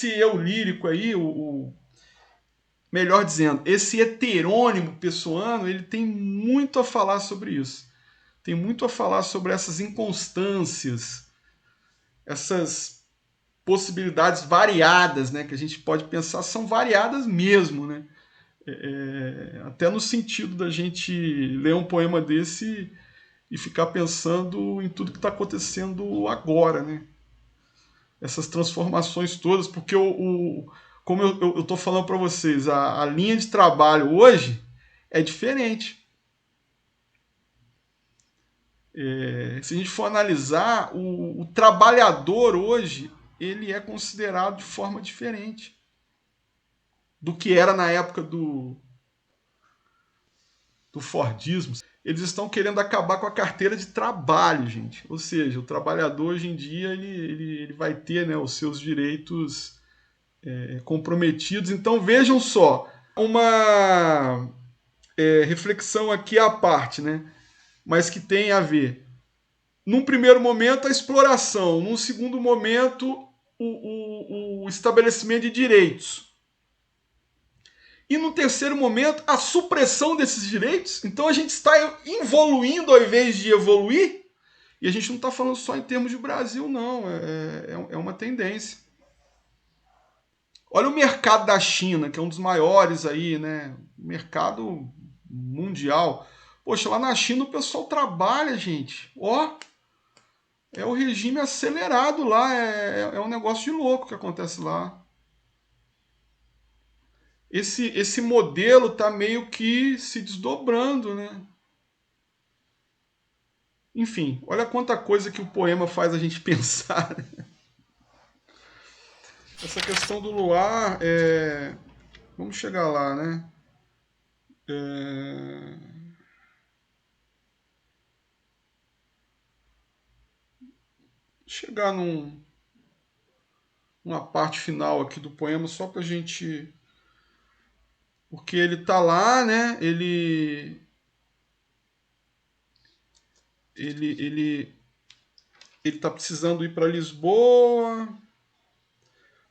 esse eu lírico aí, melhor dizendo, esse heterônimo pessoano, ele tem muito a falar sobre isso. Tem muito a falar sobre essas inconstâncias, essas possibilidades variadas, né, que a gente pode pensar são variadas mesmo, né? Até no sentido da gente ler um poema desse e ficar pensando em tudo que está acontecendo agora, né? Essas transformações todas, porque como eu estou falando para vocês, a linha de trabalho hoje é diferente. Se a gente for analisar, o trabalhador hoje ele é considerado de forma diferente do que era na época do Fordismo. Eles estão querendo acabar com a carteira de trabalho, gente. Ou seja, o trabalhador hoje em dia ele vai ter, né, os seus direitos comprometidos. Então vejam só, uma reflexão aqui à parte, né? Mas que tem a ver. Num primeiro momento, a exploração. Num segundo momento, o estabelecimento de direitos. E no terceiro momento, a supressão desses direitos. Então a gente está evoluindo ao invés de evoluir. E a gente não está falando só em termos de Brasil, não. É uma tendência. Olha o mercado da China, que é um dos maiores aí, né? Mercado mundial. Poxa, lá na China o pessoal trabalha, gente. Ó, é o regime acelerado lá. É um negócio de louco que acontece lá. Esse modelo está meio que se desdobrando, né? Enfim, olha quanta coisa que o poema faz a gente pensar. Essa questão do luar, vamos chegar lá, né? Chegar numa parte final aqui do poema, só pra gente. Porque ele tá lá, né? Ele tá precisando ir para Lisboa.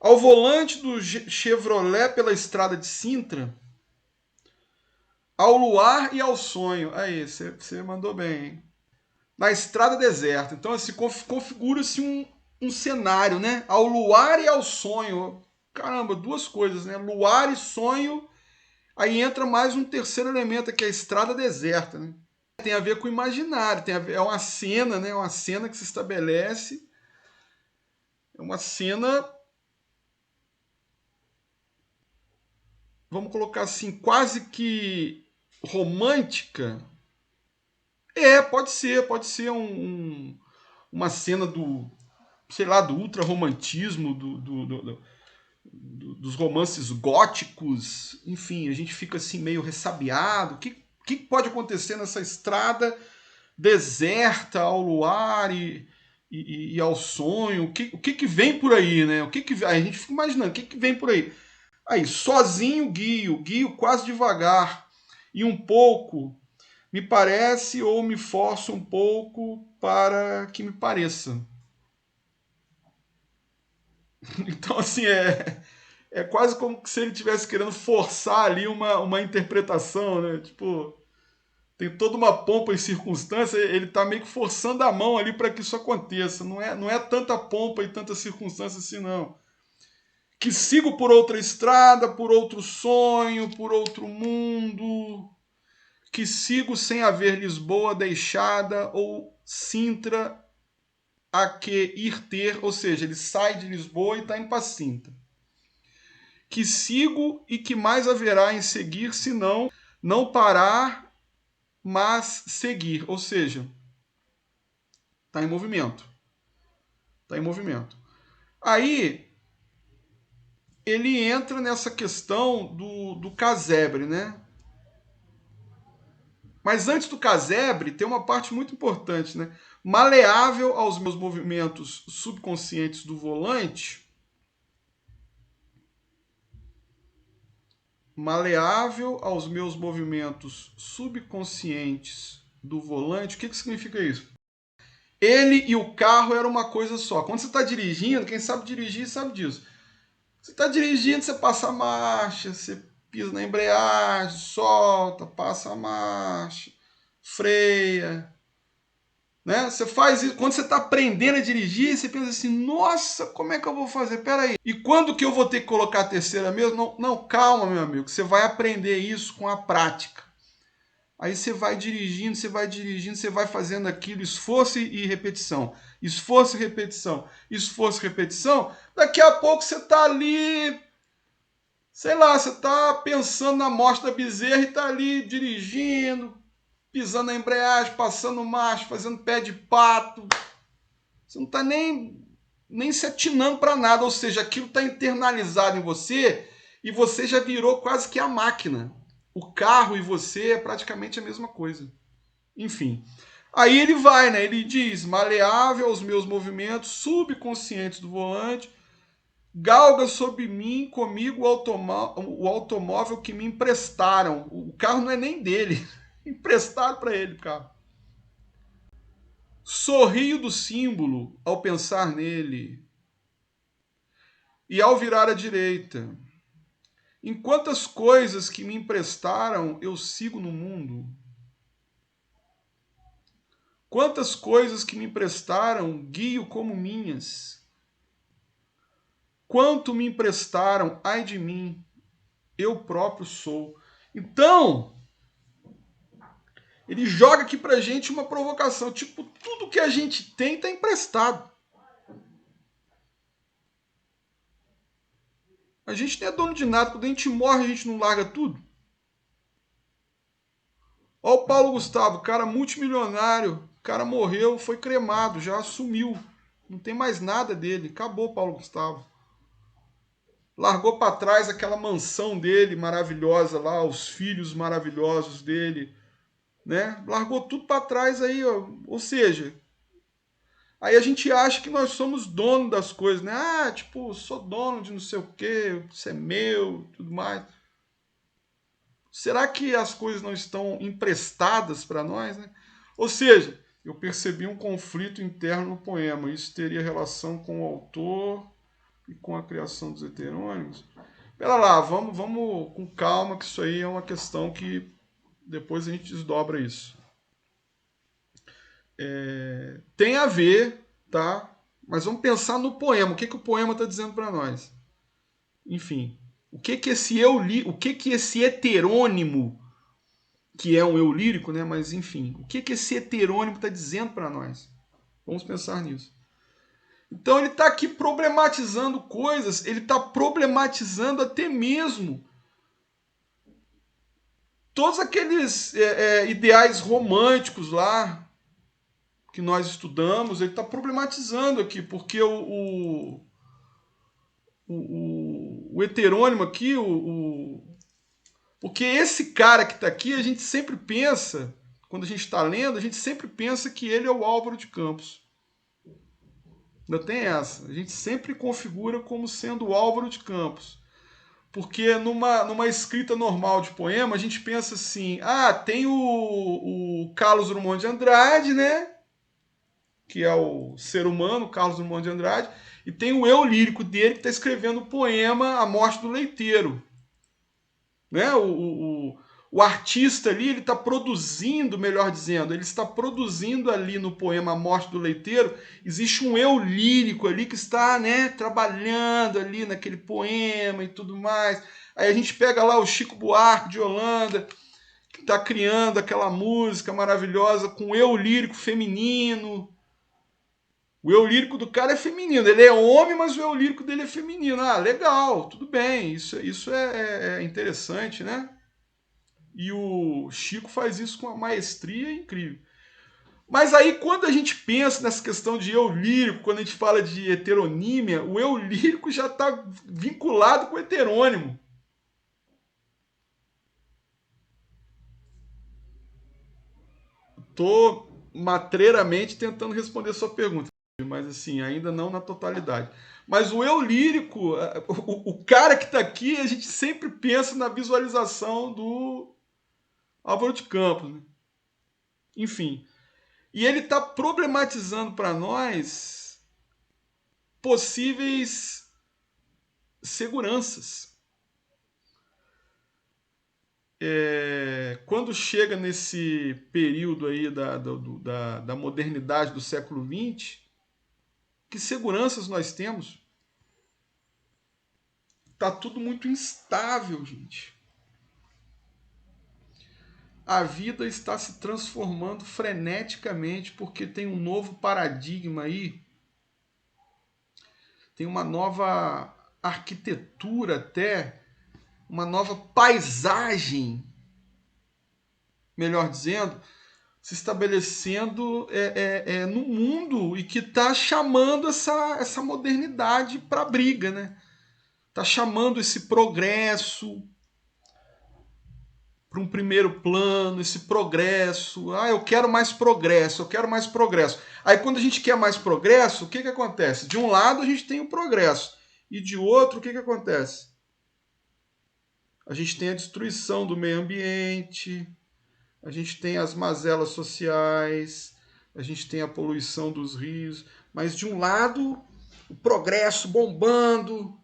Ao volante do Chevrolet pela estrada de Sintra, ao luar e ao sonho. Aí, você mandou bem, hein? Na estrada deserta. Então, assim, configura-se um cenário, né? Ao luar e ao sonho. Caramba, duas coisas, né? Luar e sonho. Aí entra mais um terceiro elemento, que é a estrada deserta, né? Tem a ver com o imaginário, é uma cena, né? Uma cena que se estabelece. É uma cena, vamos colocar assim, quase que romântica. Pode ser uma cena sei lá, do ultra-romantismo, dos romances góticos. Enfim, a gente fica assim meio ressabiado. O que pode acontecer nessa estrada deserta ao luar e ao sonho? O que vem por aí, né? A gente fica imaginando, o que vem por aí? Aí, sozinho guio quase devagar, e um pouco me parece ou me forço um pouco para que me pareça. Então, assim, é quase como se ele estivesse querendo forçar ali uma interpretação, né? Tipo, tem toda uma pompa e circunstância, ele está meio que forçando a mão ali para que isso aconteça. Não é tanta pompa e tanta circunstância assim, não. Que sigo por outra estrada, por outro sonho, por outro mundo. Que sigo sem haver Lisboa deixada ou Sintra a que ir ter, ou seja, ele sai de Lisboa e está indo para Sintra. Que sigo e que mais haverá em seguir, senão não parar, mas seguir, ou seja, está em movimento. Está em movimento. Aí ele entra nessa questão do casebre, né? Mas antes do casebre, tem uma parte muito importante, né? Maleável aos meus movimentos subconscientes do volante, maleável aos meus movimentos subconscientes do volante. O que significa isso? Ele e o carro era uma coisa só. Quando você está dirigindo, quem sabe dirigir sabe disso. Você está dirigindo, você passa a marcha, você pisa na embreagem, solta, passa a marcha, freia, né? Você faz isso. Quando você está aprendendo a dirigir, você pensa assim, nossa, como é que eu vou fazer? Peraí. E quando que eu vou ter que colocar a terceira mesmo? Não, não, calma, meu amigo. Você vai aprender isso com a prática. Aí você vai fazendo aquilo, esforço e repetição. Esforço e repetição. Esforço e repetição. Daqui a pouco você está ali, sei lá, você está pensando na morte da bezerra e está ali dirigindo, pisando na embreagem, passando marcha, fazendo pé de pato. Você não está nem se atinando para nada, ou seja, aquilo está internalizado em você e você já virou quase que a máquina. O carro e você é praticamente a mesma coisa. Enfim. Aí ele vai, né? Ele diz: maleável aos meus movimentos subconscientes do volante, galga sobre mim, comigo, o automóvel que me emprestaram. O carro não é nem dele. Emprestaram para ele o carro. Sorrio do símbolo ao pensar nele. E ao virar à direita. Em quantas coisas que me emprestaram eu sigo no mundo? Quantas coisas que me emprestaram guio como minhas? Quanto me emprestaram, ai de mim, eu próprio sou. Então, ele joga aqui pra gente uma provocação. Tipo, tudo que a gente tem tá emprestado. A gente não é dono de nada. Quando a gente morre, a gente não larga tudo. Olha o Paulo Gustavo, cara multimilionário. O cara morreu, foi cremado, já sumiu. Não tem mais nada dele. Acabou, Paulo Gustavo. Largou para trás aquela mansão dele maravilhosa lá, os filhos maravilhosos dele, né? Largou tudo para trás aí, ó. Ou seja, aí a gente acha que nós somos dono das coisas, né? Ah, tipo, sou dono de não sei o quê, isso é meu, tudo mais. Será que as coisas não estão emprestadas para nós, né? Ou seja, eu percebi um conflito interno no poema. Isso teria relação com o autor e com a criação dos heterônimos? Pera lá, vamos com calma, que isso aí é uma questão que depois a gente desdobra isso. Tem a ver, tá? Mas vamos pensar no poema. O que o poema está dizendo para nós? Enfim, o que esse heterônimo, que é um eu lírico, né? Mas enfim, o que esse heterônimo está dizendo para nós? Vamos pensar nisso. Então ele está aqui problematizando coisas, ele está problematizando até mesmo todos aqueles ideais românticos lá que nós estudamos, ele está problematizando aqui, porque o heterônimo aqui, porque esse cara que está aqui, a gente sempre pensa, quando a gente está lendo, a gente sempre pensa que ele é o Álvaro de Campos. Ainda tem essa. A gente sempre configura como sendo o Álvaro de Campos. Porque numa escrita normal de poema, a gente pensa assim: ah, tem o Carlos Drummond de Andrade, né? Que é o ser humano, Carlos Drummond de Andrade, e tem o eu lírico dele que está escrevendo o poema A Morte do Leiteiro. Né? O artista ali, ele está produzindo, melhor dizendo, ele está produzindo ali no poema A Morte do Leiteiro, existe um eu lírico ali que está, né, trabalhando ali naquele poema e tudo mais. Aí a gente pega lá o Chico Buarque de Holanda, que está criando aquela música maravilhosa com eu lírico feminino. O eu lírico do cara é feminino. Ele é homem, mas o eu lírico dele é feminino. Ah, legal, tudo bem. Isso é interessante, né? E o Chico faz isso com uma maestria incrível. Mas aí, quando a gente pensa nessa questão de eu lírico, quando a gente fala de heteronímia, o eu lírico já está vinculado com o heterônimo. Estou matreiramente tentando responder a sua pergunta, mas assim, ainda não na totalidade. Mas o eu lírico, o cara que está aqui, a gente sempre pensa na visualização do Álvaro de Campos. Né? Enfim. E ele está problematizando para nós possíveis seguranças. Quando chega nesse período aí da modernidade do século XX, que seguranças nós temos? Tá tudo muito instável, gente. A vida está se transformando freneticamente porque tem um novo paradigma aí, tem uma nova arquitetura até, uma nova paisagem, melhor dizendo, se estabelecendo no mundo e que está chamando essa modernidade para briga, né? Está chamando esse progresso para um primeiro plano, esse progresso. Ah, eu quero mais progresso, eu quero mais progresso. Aí quando a gente quer mais progresso, o que acontece? De um lado a gente tem o progresso e de outro o que acontece? A gente tem a destruição do meio ambiente, a gente tem as mazelas sociais, a gente tem a poluição dos rios, mas de um lado o progresso bombando,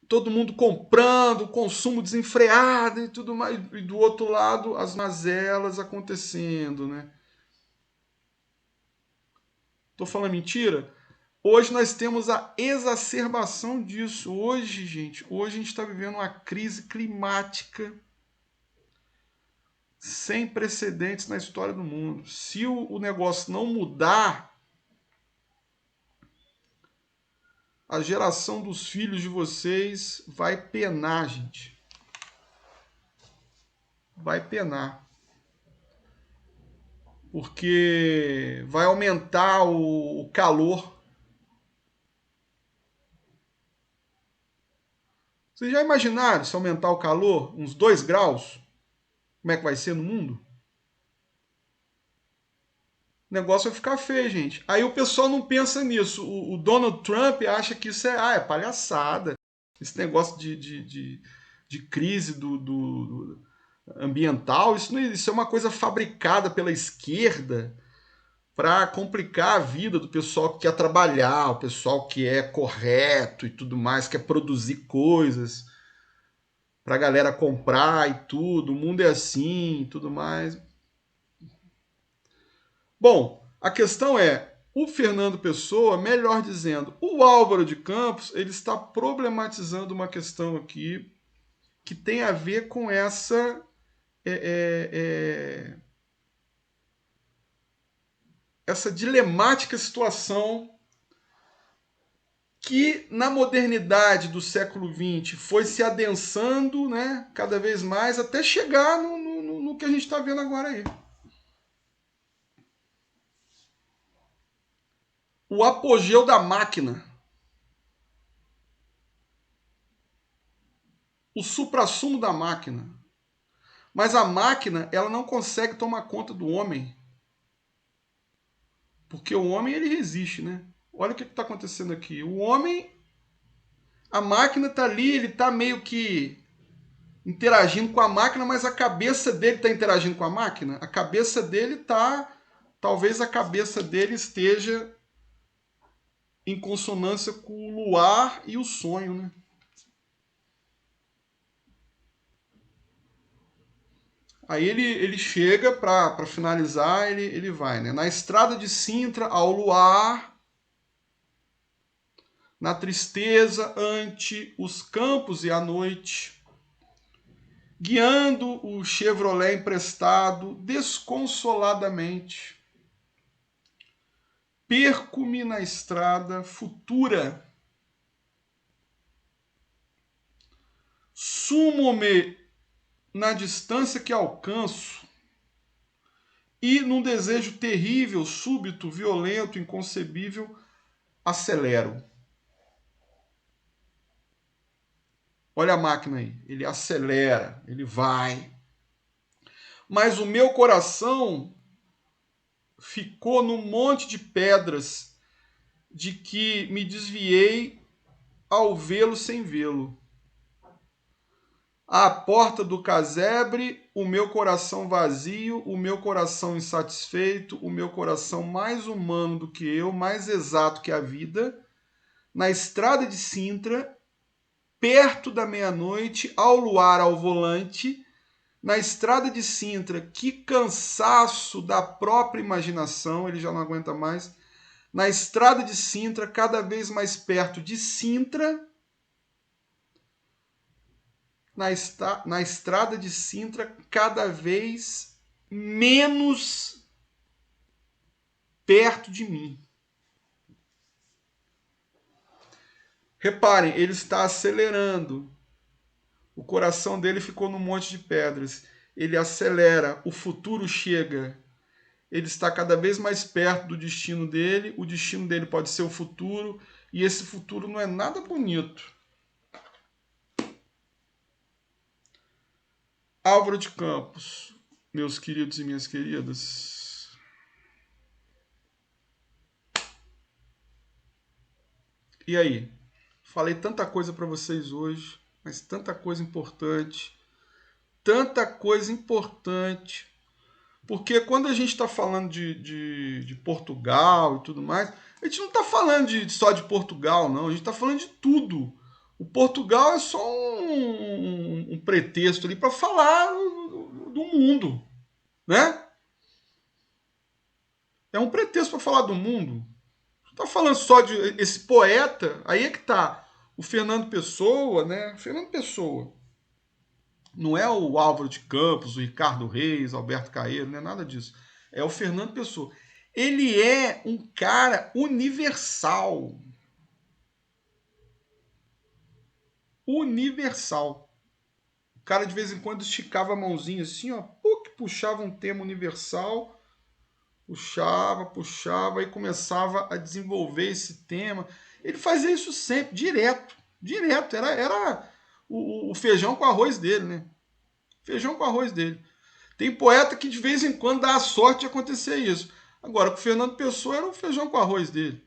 todo mundo comprando, consumo desenfreado e tudo mais, e do outro lado as mazelas acontecendo, né? Tô falando mentira? Hoje nós temos a exacerbação disso. Hoje, gente, hoje a gente está vivendo uma crise climática sem precedentes na história do mundo. Se o negócio não mudar, a geração dos filhos de vocês vai penar, gente. Vai penar. Porque vai aumentar o calor. Vocês já imaginaram se aumentar o calor uns 2 graus? Como é que vai ser no mundo? O negócio vai ficar feio, gente. Aí o pessoal não pensa nisso. O Donald Trump acha que isso é palhaçada. Esse negócio de crise do ambiental, isso é uma coisa fabricada pela esquerda para complicar a vida do pessoal que quer trabalhar, o pessoal que é correto e tudo mais, quer produzir coisas para a galera comprar e tudo. O mundo é assim e tudo mais. Bom, a questão é, o Fernando Pessoa, melhor dizendo, o Álvaro de Campos, ele está problematizando uma questão aqui que tem a ver com essa essa dilemática situação que na modernidade do século XX foi se adensando, né, cada vez mais, até chegar no que a gente está vendo agora aí. O apogeu da máquina. O suprassumo da máquina. Mas a máquina, ela não consegue tomar conta do homem. Porque o homem, ele resiste, né? Olha o que está acontecendo aqui. O homem, a máquina está ali, ele está meio que interagindo com a máquina, mas a cabeça dele está interagindo com a máquina. A cabeça dele está... Talvez a cabeça dele esteja em consonância com o luar e o sonho, né? Aí ele chega para finalizar, ele vai, né? Na estrada de Sintra, ao luar, na tristeza ante os campos e a noite, guiando o Chevrolet emprestado desconsoladamente, perco-me na estrada futura, sumo-me na distância que alcanço, e num desejo terrível, súbito, violento, inconcebível, acelero. Olha a máquina aí, ele acelera, ele vai. Mas o meu coração ficou num monte de pedras de que me desviei ao vê-lo sem vê-lo. À porta do casebre, o meu coração vazio, o meu coração insatisfeito, o meu coração mais humano do que eu, mais exato que a vida, na estrada de Sintra, perto da meia-noite, ao luar ao volante, na estrada de Sintra, que cansaço da própria imaginação, ele já não aguenta mais. Na estrada de Sintra, cada vez mais perto de Sintra, na estrada de Sintra, cada vez menos perto de mim. Reparem, ele está acelerando. O coração dele ficou num monte de pedras. Ele acelera, o futuro chega. Ele está cada vez mais perto do destino dele. O destino dele pode ser o futuro, e esse futuro não é nada bonito. Álvaro de Campos, meus queridos e minhas queridas. E aí? Falei tanta coisa para vocês hoje, mas tanta coisa importante. Tanta coisa importante. Porque quando a gente está falando de Portugal e tudo mais, a gente não está falando só de Portugal, não. A gente está falando de tudo. O Portugal é só um pretexto ali para falar do mundo, né? É um pretexto para falar do mundo. Não está falando só de esse poeta. Aí é que tá. O Fernando Pessoa, né? Fernando Pessoa. Não é o Álvaro de Campos, o Ricardo Reis, Alberto Caeiro, não é nada disso. É o Fernando Pessoa. Ele é um cara universal. Universal. O cara de vez em quando esticava a mãozinha assim, ó, puxava um tema universal, puxava e começava a desenvolver esse tema. Ele fazia isso sempre, direto. Era o feijão com arroz dele, né? Feijão com arroz dele. Tem poeta que de vez em quando dá a sorte de acontecer isso. Agora, com o Fernando Pessoa era o feijão com arroz dele.